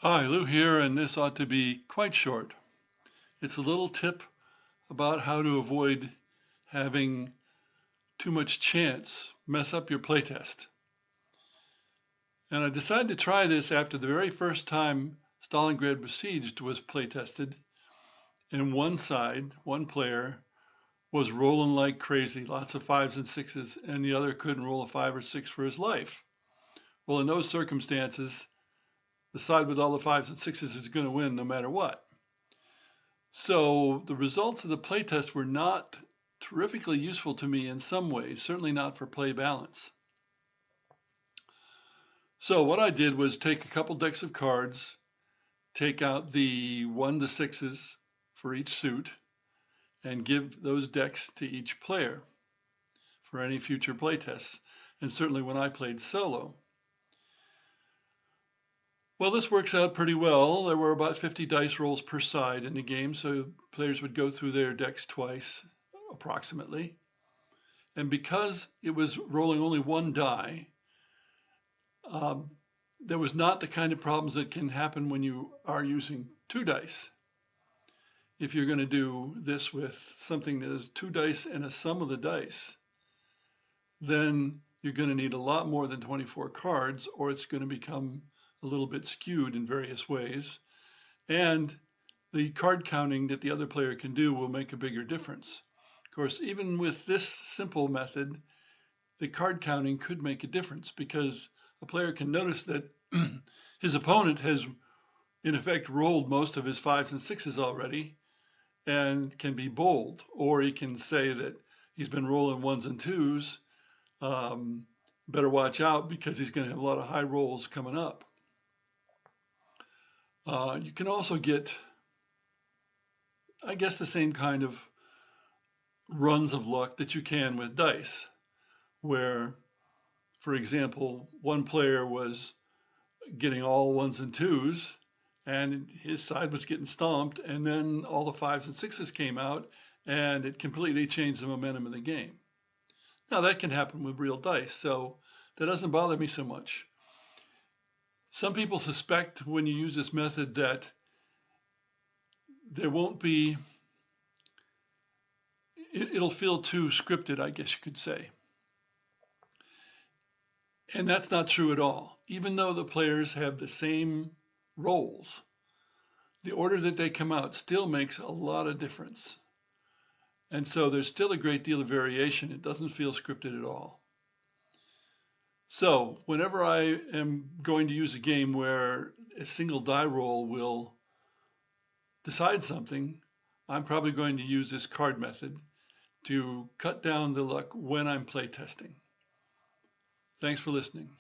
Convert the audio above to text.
Hi, Lou here, and this ought to be quite short. It's a little tip about how to avoid having too much chance mess up your playtest. And I decided to try this after the very first time Stalingrad Besieged was playtested, and one side, one player, was rolling like crazy, lots of fives and sixes, and the other couldn't roll a five or six for his life. Well, in those circumstances, the side with all the fives and sixes is going to win no matter what. So the results of the playtest were not terrifically useful to me in some ways, certainly not for play balance. So what I did was take a couple decks of cards, take out the 1 to 6s for each suit, and give those decks to each player for any future playtests, and certainly when I played solo. Well, this works out pretty well. There were about 50 dice rolls per side in the game, so players would go through their decks twice, approximately. And because it was rolling only one die, um, there was not the kind of problems that can happen when you are using two dice. If you're going to do this with something that is two dice and a sum of the dice, then you're going to need a lot more than 24 cards, or it's going to become a little bit skewed in various ways. And the card counting that the other player can do will make a bigger difference. Of course, even with this simple method, the card counting could make a difference because a player can notice that his opponent has, in effect, rolled most of his fives and sixes already and can be bold. Or he can say that he's been rolling ones and twos. Better watch out because he's going to have a lot of high rolls coming up. You can also get, I guess, the same kind of runs of luck that you can with dice, where, for example, one player was getting all ones and twos, and his side was getting stomped, and then all the fives and sixes came out, and it completely changed the momentum of the game. Now, that can happen with real dice, so that doesn't bother me so much. Some people suspect when you use this method that there won't be, it'll feel too scripted, I guess you could say. And that's not true at all. Even though the players have the same roles, the order that they come out still makes a lot of difference. And so there's still a great deal of variation. It doesn't feel scripted at all. So whenever I am going to use a game where a single die roll will decide something, I'm probably going to use this card method to cut down the luck when I'm playtesting. Thanks for listening.